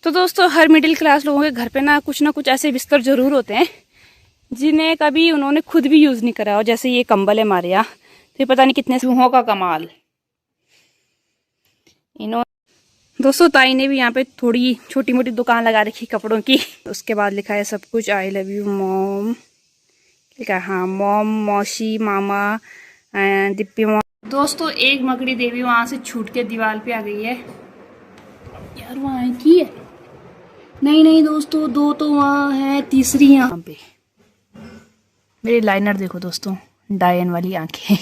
तो दोस्तों हर middle class लोगों के घर पे ना कुछ ऐसे बिस्तर ज़रूर होते हैं जिन्हें कभी उन्होंने खुद भी यूज़ नहीं करा हो। जैसे ये कंबल है हमारे यहाँ, तो ये पता नहीं कितने चूहों का कमाल। दोस्तों ताई ने भी यहाँ पे थोड़ी छोटी मोटी दुकान लगा रखी कपड़ों की। उसके बाद लिखा है सब कुछ आई लव यू मॉम, लिखा है हाँ मॉम, मौसी, मामा, दिप्पी मॉम। दोस्तों एक मकड़ी देवी वहाँ से छूट के दीवार पे आ गई है यार। वहाँ की है? नहीं दोस्तों, दो तो वहाँ है, तीसरी यहाँ पे। मेरे लाइनर देखो दोस्तों, डायन वाली आंखें।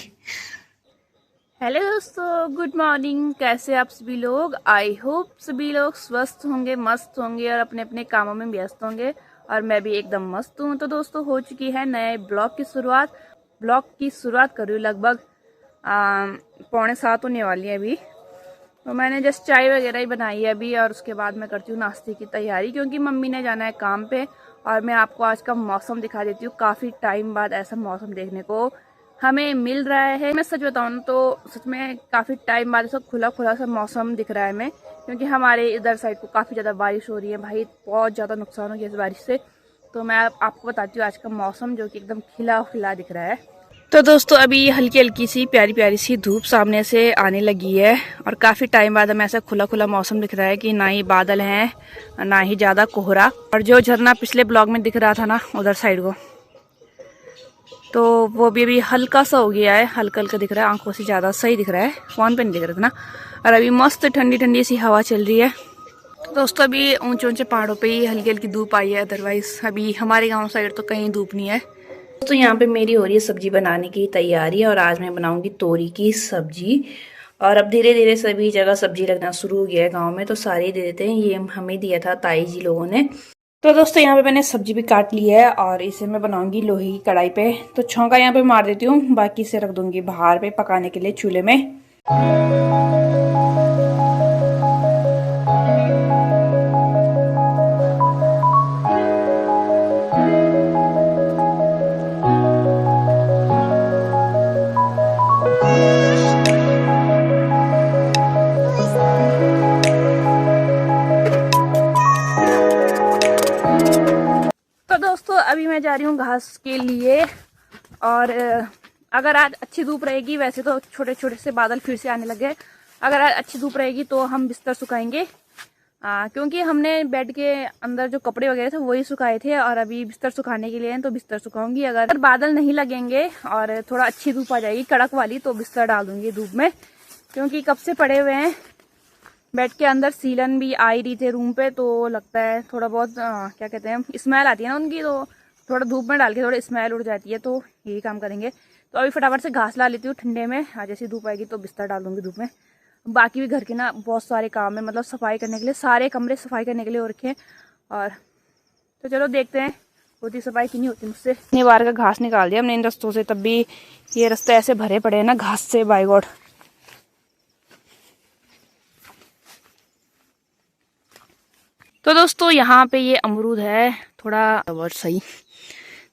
हेलो दोस्तों, गुड मॉर्निंग। कैसे आप सभी लोग? आई होप सभी लोग स्वस्थ होंगे, मस्त होंगे और अपने अपने कामों में व्यस्त होंगे। और मैं भी एकदम मस्त हूँ। तो दोस्तों हो चुकी है नए ब्लॉग की शुरुआत। ब्लॉग की शुरुआत कर रही हूँ लगभग 6:45 होने वाली है अभी। तो मैंने जस्ट चाय वगैरह ही बनाई है अभी, और उसके बाद मैं करती हूँ नाश्ते की तैयारी, क्योंकि मम्मी ने जाना है काम पे। और मैं आपको आज का मौसम दिखा देती हूँ। काफ़ी टाइम बाद ऐसा मौसम देखने को हमें मिल रहा है। मैं सच बताऊँ तो सच में काफ़ी टाइम बाद ऐसा खुला खुला सा मौसम दिख रहा है हमें, क्योंकि हमारे इधर साइड को काफ़ी ज़्यादा बारिश हो रही है भाई। बहुत ज़्यादा नुकसान हो गया इस बारिश से। तो मैं आपको बताती हूँ आज का मौसम, जो कि एकदम खिला खिला दिख रहा है। तो दोस्तों अभी हल्की हल्की सी प्यारी प्यारी सी धूप सामने से आने लगी है, और काफ़ी टाइम बाद हमें ऐसा खुला खुला मौसम दिख रहा है कि ना ही बादल हैं ना ही ज़्यादा कोहरा। और जो झरना पिछले ब्लॉग में दिख रहा था ना उधर साइड को, तो वो भी अभी हल्का सा हो गया है, हल्का हल्का दिख रहा है, आंखों से ज़्यादा सही दिख रहा है, फोन पे नहीं दिख रहा था ना। और अभी मस्त ठंडी ठंडी सी हवा चल रही है। तो दोस्तों अभी ऊंचे ऊंचे पहाड़ों पे ही हल्की हल्की धूप आई है, अदरवाइज अभी हमारे गाँव साइड तो कहीं धूप नहीं है। तो यहाँ पे मेरी हो रही है सब्जी बनाने की तैयारी, और आज मैं बनाऊंगी तोरी की सब्जी। और अब धीरे धीरे सभी जगह सब्जी लगना शुरू हो गया है गांव में, तो सारे दे देते हैं। ये हमें दिया था ताई जी लोगों ने। तो दोस्तों यहाँ पे मैंने सब्जी भी काट ली है, और इसे मैं बनाऊंगी लोहे की कढ़ाई पे। तो छौंका यहाँ पे मार देती हूँ, बाकी से रख दूंगी बाहर पे पकाने के लिए चूल्हे में। दोस्तों अभी मैं जा रही हूँ घास के लिए। और अगर आज अच्छी धूप रहेगी, वैसे तो छोटे छोटे से बादल फिर से आने लगे, अगर आज अच्छी धूप रहेगी तो हम बिस्तर सुखाएंगे। क्योंकि हमने बेड के अंदर जो कपड़े वगैरह थे वही सुखाए थे, और अभी बिस्तर सुखाने के लिए हैं, तो बिस्तर सुखाऊंगी। अगर बादल नहीं लगेंगे और थोड़ा अच्छी धूप आ जाएगी कड़क वाली, तो बिस्तर डाल दूंगी धूप में। क्योंकि कब से पड़े हुए हैं बेड के अंदर, सीलन भी आ ही रही थे रूम पे, तो लगता है थोड़ा बहुत क्या कहते हैं, स्मेल आती है ना उनकी, तो थोड़ा धूप में डाल के थोड़ा स्मेल उड़ जाती है। तो यही काम करेंगे। तो अभी फटाफट से घास ला लेती हूँ ठंडे में, आज जैसी धूप आएगी तो बिस्तर डाल दूंगी धूप में। बाकी भी घर के ना बहुत सारे काम है, मतलब सफाई करने के लिए, सारे कमरे सफाई करने के लिए हो रखे हैं। और तो चलो देखते हैं होती सफाई कि नहीं होती मुझसे। इतनी बार का घास निकाल दिया हमने इन रस्तों से, तब भी ये रास्ते ऐसे भरे पड़े हैं ना घास से, बाय गॉड। तो दोस्तों यहाँ पे ये अमरूद है, थोड़ा और सही,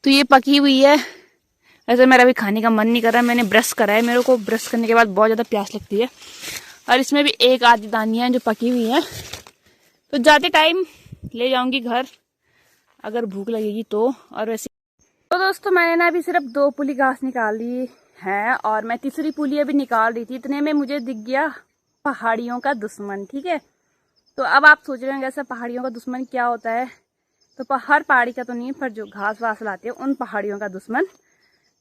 तो ये पकी हुई है। ऐसे मेरा भी खाने का मन नहीं कर रहा है, मैंने ब्रश करा है, मेरे को ब्रश करने के बाद बहुत ज़्यादा प्यास लगती है। और इसमें भी एक आधी दानियाँ जो पकी हुई हैं, तो जाते टाइम ले जाऊंगी घर अगर भूख लगेगी तो। और वैसे तो दोस्तों मैंने ना अभी सिर्फ 2 पुली घास निकाल ली है, और मैं तीसरी पुली अभी निकाल रही थी, इतने में मुझे दिख गया पहाड़ियों का दुश्मन। ठीक है, तो अब आप सोच रहे होंगे ऐसा पहाड़ियों का दुश्मन क्या होता है। तो हर पहाड़ी का तो नहीं, पर जो घास वास लाते हैं उन पहाड़ियों का दुश्मन,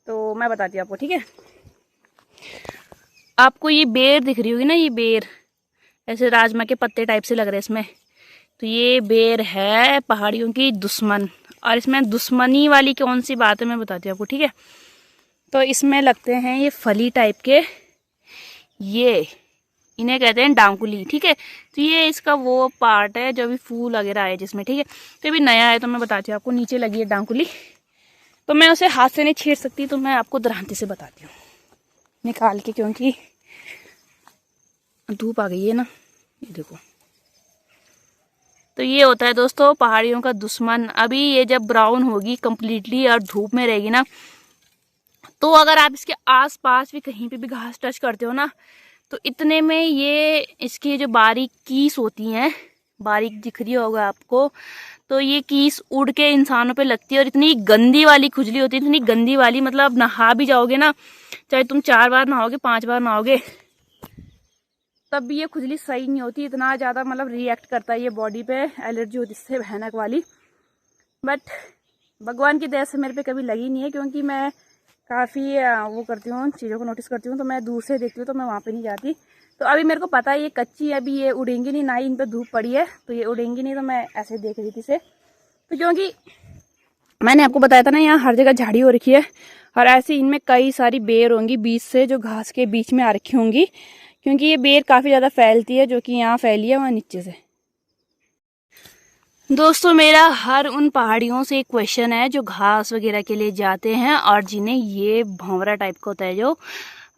तो मैं बताती हूँ आपको। ठीक है, आपको ये बेर दिख रही होगी ना, ये बेर ऐसे राजमा के पत्ते टाइप से लग रहे हैं इसमें, तो ये बेर है पहाड़ियों की दुश्मन। और इसमें दुश्मनी वाली कौन सी बात है मैं बताती हूँ आपको। ठीक है, तो इसमें लगते हैं ये फली टाइप के, ये इन्हें कहते हैं डांकुली। ठीक है, तो ये इसका वो पार्ट है जो अभी फूल वगैरह आए जिसमें। ठीक है, तो अभी नया है, तो मैं बताती हूँ आपको। नीचे लगी है डांकुली, तो मैं उसे हाथ से नहीं छेड़ सकती, तो मैं आपको दरांती से बताती हूँ निकाल के, क्योंकि धूप आ गई है ना, ये देखो। तो ये होता है दोस्तों पहाड़ियों का दुश्मन। अभी ये जब ब्राउन होगी कम्प्लीटली और धूप में रहेगी ना, तो अगर आप इसके आस पास भी कहीं पे भी घास टच करते हो ना, तो इतने में ये इसकी जो बारीक कीस होती हैं बारीक दिख रही होगा आपको, तो ये कीस उड़ के इंसानों पे लगती है और इतनी गंदी वाली खुजली होती है, इतनी गंदी वाली, मतलब नहा भी जाओगे ना, चाहे तुम 4 बार नहाओगे 5 बार नहाओगे तब भी ये खुजली सही नहीं होती। इतना ज़्यादा मतलब रिएक्ट करता है ये बॉडी पे, एलर्जी होती है इससे भयानक वाली। बट भगवान की दया से मेरे पे कभी लगी नहीं है, क्योंकि मैं काफ़ी वो करती हूँ, चीज़ों को नोटिस करती हूँ, तो मैं दूर से देखती हूँ, तो मैं वहाँ पे नहीं जाती। तो अभी मेरे को पता है ये कच्ची है, अभी ये उड़ेंगी नहीं, ना ही इन पर धूप पड़ी है तो ये उड़ेंगी नहीं, तो मैं ऐसे देख रही थी इसे। तो क्योंकि मैंने आपको बताया था ना, यहाँ हर जगह झाड़ी हो रखी है और ऐसे इनमें कई सारी बेर होंगी बीच से, जो घास के बीच में आ रखी होंगी, क्योंकि ये बेर काफ़ी ज़्यादा फैलती है, जो कि यहाँ फैली है वहाँ नीचे से। दोस्तों मेरा हर उन पहाड़ियों से एक क्वेश्चन है जो घास वगैरह के लिए जाते हैं और जिन्हें ये भंवरा टाइप का होता है जो,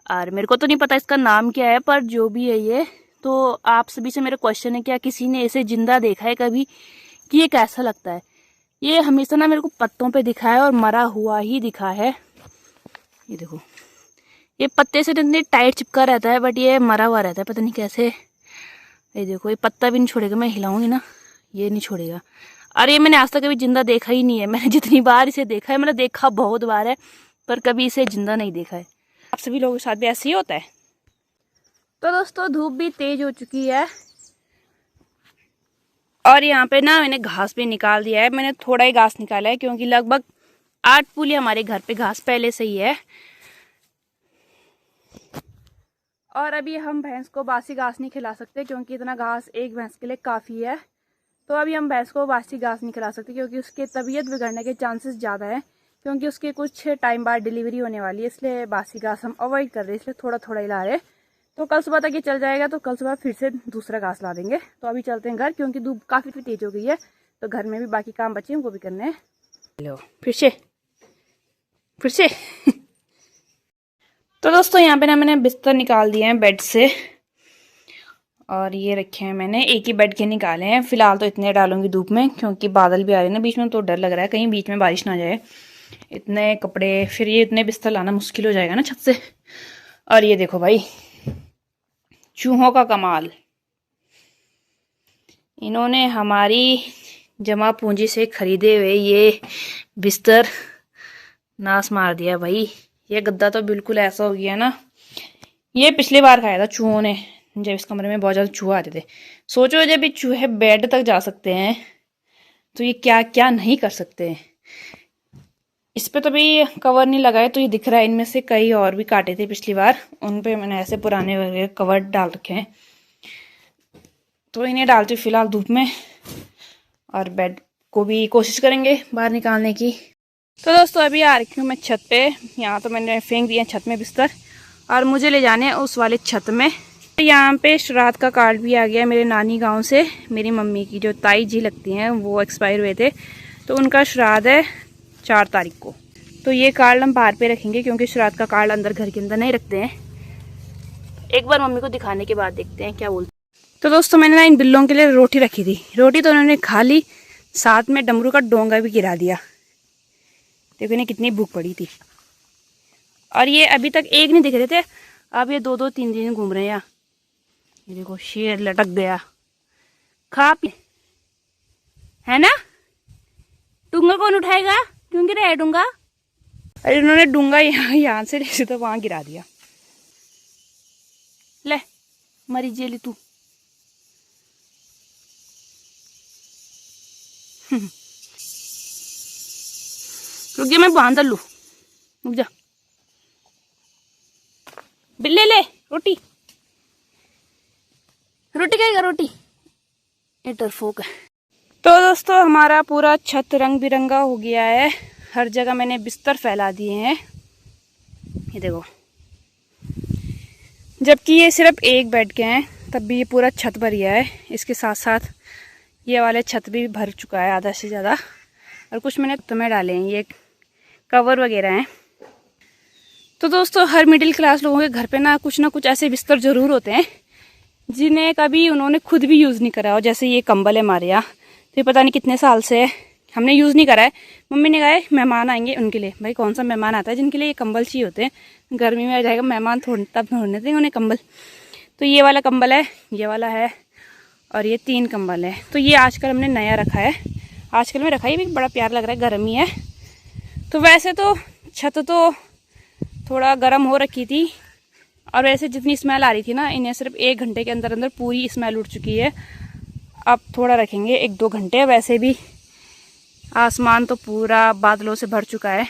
और मेरे को तो नहीं पता इसका नाम क्या है, पर जो भी है ये, तो आप सभी से मेरा क्वेश्चन है, क्या किसी ने इसे जिंदा देखा है कभी कि ये कैसा लगता है? ये हमेशा ना मेरे को पत्तों पे दिखा है और मरा हुआ ही दिखा है। ये देखो, ये पत्ते से इतनी टाइट चिपका रहता है, बट ये मरा हुआ रहता है, पता नहीं कैसे। ये देखो, ये पत्ता भी नहीं छोड़ेगा, मैं हिलाऊंगी ना ये नहीं छोड़ेगा। और ये मैंने आज तक कभी जिंदा देखा ही नहीं है। मैंने जितनी बार इसे देखा है, मैंने देखा बहुत बार है, पर कभी इसे जिंदा नहीं देखा है। आप सभी लोगों के साथ भी ऐसे ही होता है। तो दोस्तों धूप भी तेज हो चुकी है और यहाँ पे ना मैंने घास भी निकाल दिया है। मैंने थोड़ा ही घास निकाला है, क्योंकि लगभग 8 पुली हमारे घर पे घास पहले से ही है। और अभी हम भैंस को बासी घास नहीं खिला सकते, क्योंकि इतना घास एक भैंस के लिए काफ़ी है। तो अभी हम भैंस को बासी घास नहीं खिला सकते, क्योंकि उसके तबीयत बिगड़ने के चांसेस ज़्यादा है, क्योंकि उसके कुछ टाइम बाद डिलीवरी होने वाली है। इसलिए बासी घास हम अवॉइड कर रहे हैं, इसलिए थोड़ा थोड़ा ही ला रहे हैं। तो कल सुबह तक ये चल जाएगा, तो कल सुबह फिर से दूसरा घास ला देंगे। तो अभी चलते हैं घर, क्योंकि धूप काफ़ी तेज हो गई है, तो घर में भी बाकी काम बचे हैं वो भी करने हैं। लो फिर से तो दोस्तों यहाँ पे ना मैंने बिस्तर निकाल दिए हैं बेड से, और ये रखे हैं मैंने, एक ही बेड के निकाले हैं। फिलहाल तो इतने डालूंगी धूप में, क्योंकि बादल भी आ रहे हैं ना बीच में, तो डर लग रहा है कहीं बीच में बारिश ना जाए। इतने कपड़े, फिर ये इतने बिस्तर लाना मुश्किल हो जाएगा ना छत से। और ये देखो भाई, चूहों का कमाल, इन्होंने हमारी जमा पूंजी से खरीदे हुए ये बिस्तर नाश मार दिया भाई। ये गद्दा तो बिल्कुल ऐसा हो गया ना, ये पिछली बार खाया था चूहों ने, जब इस कमरे में बहुत ज़्यादा चूहे आते थे। सोचो जब ये चूहे बेड तक जा सकते हैं, तो ये क्या क्या नहीं कर सकते हैं। इस पे तो भी कवर नहीं लगाए, तो ये दिख रहा है इनमें से कई और भी काटे थे पिछली बार, उन पे मैंने ऐसे पुराने वगैरह कवर डाल रखे हैं। तो इन्हें डालती हूँ फिलहाल धूप में, और बेड को भी कोशिश करेंगे बाहर निकालने की। तो दोस्तों अभी आ रखी हूँ मैं छत पे। यहाँ तो मैंने फेंक दिया छत में बिस्तर, और मुझे ले जाने उस वाले छत में। यहाँ पे श्राद्ध का कार्ड भी आ गया मेरे नानी गांव से। मेरी मम्मी की जो ताई जी लगती हैं वो एक्सपायर हुए थे, तो उनका श्राद्ध है 4 तारीख को। तो ये कार्ड हम बाहर पे रखेंगे, क्योंकि श्राद्ध का कार्ड अंदर घर के अंदर नहीं रखते हैं। एक बार मम्मी को दिखाने के बाद देखते हैं क्या बोलते। तो दोस्तों मैंने ना इन बिल्लों के लिए रोटी रखी थी, रोटी तो उन्होंने खा ली, साथ में डमरू का डोंगा भी गिरा दिया। देखो इन्हें कितनी भूख पड़ी थी। और ये अभी तक एक नहीं दिख रहे थे, अब ये 2-2 3 घूम रहे हैं यहाँ। ये देखो शेर लटक गया, खा पी है ना। डूंगा कौन उठाएगा, क्यों गिरा है डूंगा? अरे इन्होंने डूंगा यहाँ से ले तो वहां गिरा दिया। ले मरी जेली तू। रुक जा मैं बांध लू, रुक जा। बिल्ले ले रोटी, रोटी खाएगा रोटी, ये डरपोक है। तो दोस्तों हमारा पूरा छत रंग बिरंगा हो गया है, हर जगह मैंने बिस्तर फैला दिए हैं। ये देखो, जबकि ये सिर्फ एक बेड के हैं, तब भी ये पूरा छत भर गया है। इसके साथ साथ ये वाले छत भी भर चुका है आधा से ज़्यादा। और कुछ मैंने तुम्हें डाले हैं, ये कवर वगैरह हैं। तो दोस्तों हर मिडिल क्लास लोगों के घर पे ना कुछ ऐसे बिस्तर ज़रूर होते हैं जिन्हें कभी उन्होंने खुद भी यूज़ नहीं करा हो। जैसे ये कंबल है हमारे यहाँ, तो ये पता नहीं कितने साल से हमने यूज़ नहीं करा है। मम्मी ने कहा है मेहमान आएंगे उनके लिए। भाई कौन सा मेहमान आता है जिनके लिए ये कंबल चाहिए होते हैं? गर्मी में आ जाएगा मेहमान, तब ढूंढने थे उन्हें कंबल। तो ये वाला कंबल है, ये वाला है, और ये 3 कंबल है। तो ये आजकल हमने नया रखा है, आजकल में रखा है, ये भी बड़ा प्यारा लग रहा है, गर्मी है। तो वैसे तो छत तो थोड़ा गर्म हो रखी थी, और वैसे जितनी स्मेल आ रही थी ना, इन्हें सिर्फ 1 घंटे के अंदर अंदर पूरी स्मेल उठ चुकी है। अब थोड़ा रखेंगे 1-2 घंटे। वैसे भी आसमान तो पूरा बादलों से भर चुका है,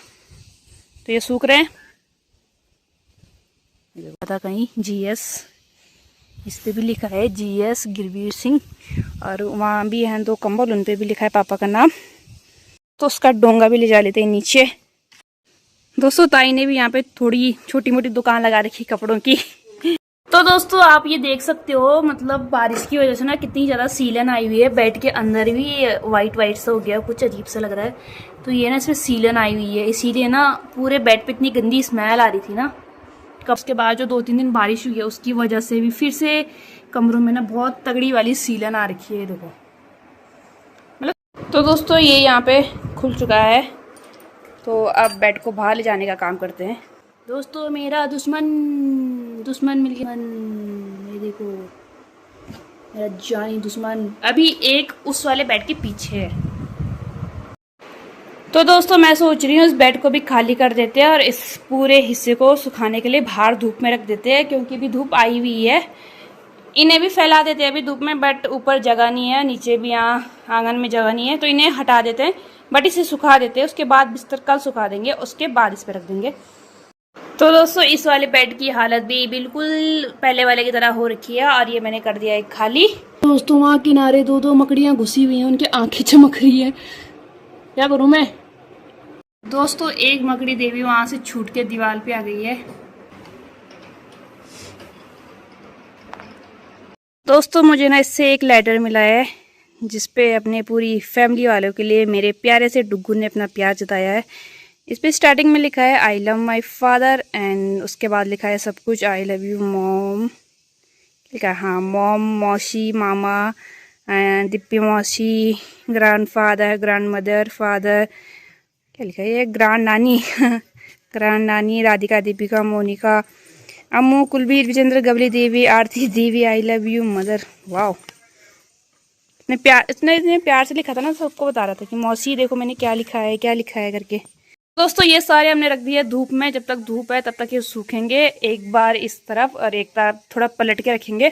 तो ये सूख रहे हैं। पता कहीं GS, इस पे भी लिखा है GS गिरवीर सिंह, और वहाँ भी हैं 2 कंबल, उन पे भी लिखा है पापा का नाम। तो उसका डोंगा भी ले जा लेते हैं नीचे। दोस्तों ताई ने भी यहाँ पे थोड़ी छोटी मोटी दुकान लगा रखी कपड़ों की। तो दोस्तों आप ये देख सकते हो, मतलब बारिश की वजह से ना कितनी ज़्यादा सीलन आई हुई है। बेड के अंदर भी वाइट वाइट सा हो गया, कुछ अजीब सा लग रहा है। तो ये ना इसमें सीलन आई हुई है, इसीलिए ना पूरे बेड पे इतनी गंदी स्मेल आ रही थी ना। कब उसके बाद जो 2-3 दिन बारिश हुई है उसकी वजह से भी फिर से कमरों में ना बहुत तगड़ी वाली सीलन आ रखी है, देखो मतलब। तो दोस्तों ये यहाँ पे खुल चुका है, तो अब बेड को बाहर ले जाने का काम करते हैं। दोस्तों मेरा दुश्मन मिल गया, ये देखो मेरा जानी दुश्मन। अभी एक उस वाले बेड के पीछे है। तो दोस्तों मैं सोच रही हूँ इस बेड को भी खाली कर देते हैं और इस पूरे हिस्से को सुखाने के लिए बाहर धूप में रख देते हैं, क्योंकि अभी धूप आई हुई है। इन्हें भी फैला देते हैं अभी धूप में, बट ऊपर जगह नहीं है, नीचे भी यहाँ आंगन में जगह नहीं है, तो इन्हें हटा देते हैं। बट इसे सुखा देते हैं, उसके बाद बिस्तर कल सुखा देंगे, उसके बाद इस पे रख देंगे। तो दोस्तों इस वाले बेड की हालत भी बिल्कुल पहले वाले की तरह हो रखी है, और ये मैंने कर दिया है खाली। दोस्तों वहाँ किनारे 2-2 मकड़ियाँ घुसी हुई हैं, उनकी आंखें चमक रही है, क्या करूँ मैं। दोस्तों एक मकड़ी देवी वहां से छूट के दीवार पे आ गई है। दोस्तों मुझे ना इससे एक लेटर मिला है, जिसपे अपने पूरी फैमिली वालों के लिए मेरे प्यारे से डुग्गू ने अपना प्यार जताया है। इस पे स्टार्टिंग में लिखा है I love my father, and उसके बाद लिखा है सब कुछ आई लव यू मॉम, लिखा है हाँ मॉम, मौसी, मामा, दिप्पी मौसी, grand father, grand mother, father, क्या लिखा है ये, ग्रैंड नानी ग्रैंड नानी, Radhika, Deepika, Monika, Ammu, Kulbir, Vijender, Gabli Devi, Aarti Devi, I love you mother. Wow इतने प्यार से लिखा था ना, सबको बता रहा था कि मौसी देखो मैंने क्या लिखा है करके। दोस्तों ये सारे हमने रख दिए धूप में, जब तक धूप है तब तक ये सूखेंगे। एक बार इस तरफ और एक तरफ थोड़ा पलट के रखेंगे,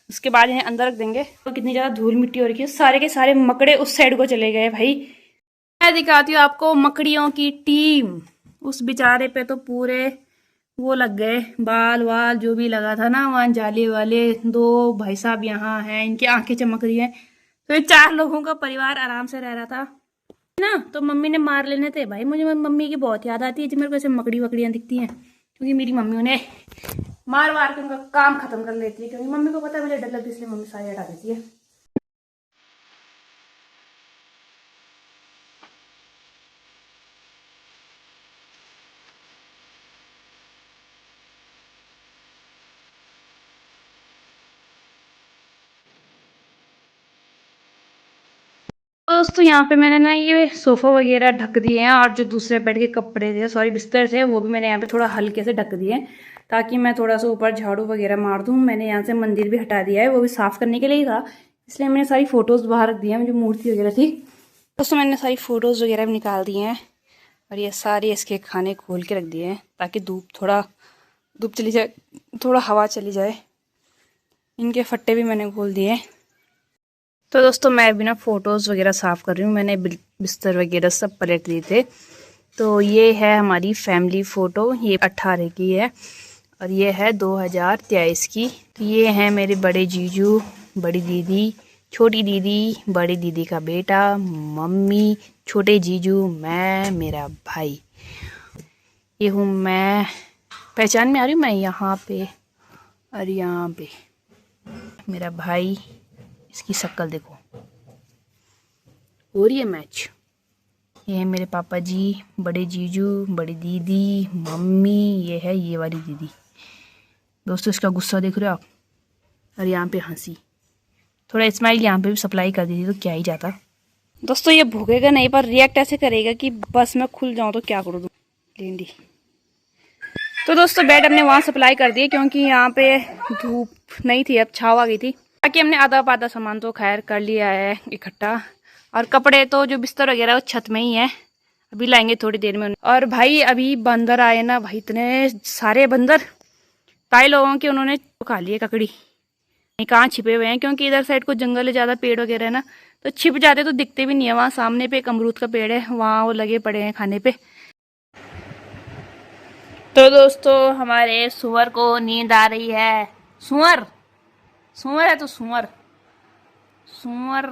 उसके बाद इन्हें अंदर रख देंगे। तो कितनी ज़्यादा धूल मिट्टी हो रखी है, सारे के सारे मकड़े उस साइड को चले गए भाई। मैं दिखाती हूँ आपको मकड़ियों की टीम। उस बेचारे पे तो पूरे वो लग गए, बाल वाल जो भी लगा था ना वहाँ जाली वाले। 2 भाई साहब यहाँ हैं, इनकी आंखें चमक रही हैं। तो ये 4 लोगों का परिवार आराम से रह रहा था ना। तो मम्मी ने मार लेने थे भाई, मुझे मम्मी की बहुत याद आती है जब मेरे को ऐसे मकड़ी वकड़ियाँ दिखती हैं, क्योंकि मेरी मम्मी उन्हें मार मार के उनका काम खत्म कर लेती है, क्योंकि मम्मी को पता है मुझे डर लगती है, इसलिए मम्मी सारी हटा देती है। दोस्तों यहाँ पे मैंने ना ये सोफ़ा वगैरह ढक दिए हैं, और जो दूसरे बेड के कपड़े थे, सॉरी बिस्तर थे, वो भी मैंने यहाँ पे थोड़ा हल्के से ढक दिए, ताकि मैं थोड़ा सा ऊपर झाड़ू वगैरह मार दूँ। मैंने यहाँ से मंदिर भी हटा दिया है, वो भी साफ़ करने के लिए ही था, इसलिए मैंने सारी फ़ोटोज़ बाहर रख दी हैं, जो मूर्ति वगैरह थी। दोस्तों मैंने सारी फ़ोटोज़ वगैरह भी निकाल दी हैं, और ये सारे इसके खाने खोल के रख दिए हैं, ताकि धूप चली जाए, थोड़ा हवा चली जाए। इनके फट्टे भी मैंने खोल दिए। तो दोस्तों मैं अभी ना फ़ोटोज़ वगैरह साफ़ कर रही हूँ, मैंने बिस्तर वगैरह सब पलट दिए थे। तो ये है हमारी फैमिली फ़ोटो, ये 18 की है, और ये है 2023 की। तो ये हैं मेरे बड़े जीजू, बड़ी दीदी, छोटी दीदी, बड़ी दीदी का बेटा, मम्मी, छोटे जीजू, मैं, मेरा भाई। ये हूँ मैं, पहचान में आ रही हूँ मैं यहाँ पे, और यहाँ पे मेरा भाई, इसकी शक्ल देखो, हो रही है मैच। ये है मेरे पापा जी, बड़े जीजू, बड़ी दीदी, मम्मी, ये है ये वाली दीदी। दोस्तों इसका गुस्सा देख रहे हो आप, और यहाँ पे हंसी, थोड़ा स्माइल यहाँ पे भी सप्लाई कर दी थी तो क्या ही जाता। दोस्तों ये भूखेगा नहीं, पर रिएक्ट ऐसे करेगा कि बस मैं खुल जाऊँ तो क्या करूँ लेंडी। तो दोस्तों बेड हमने वहाँ सप्लाई कर दिए, क्योंकि यहाँ पे धूप नहीं थी, अब छाव आ गई थी। बाकी हमने आधा पाधा सामान तो खैर कर लिया है इकट्ठा, और कपड़े तो जो बिस्तर वगैरह वो छत में ही है, अभी लाएंगे थोड़ी देर में। और भाई अभी बंदर आए ना भाई, इतने सारे बंदर, कई लोगों के उन्होंने खा लिए ककड़ी, कहाँ छिपे हुए हैं, क्योंकि इधर साइड को जंगल है ज़्यादा, पेड़ वगैरह है ना, तो छिप जाते तो दिखते भी नहीं है। वहाँ सामने पे एक अमरूद का पेड़ है, वहाँ वो लगे पड़े हैं खाने पे। तो दोस्तों हमारे सुअर को नींद आ रही है। सुअर सुअर है तो सुअर सुअर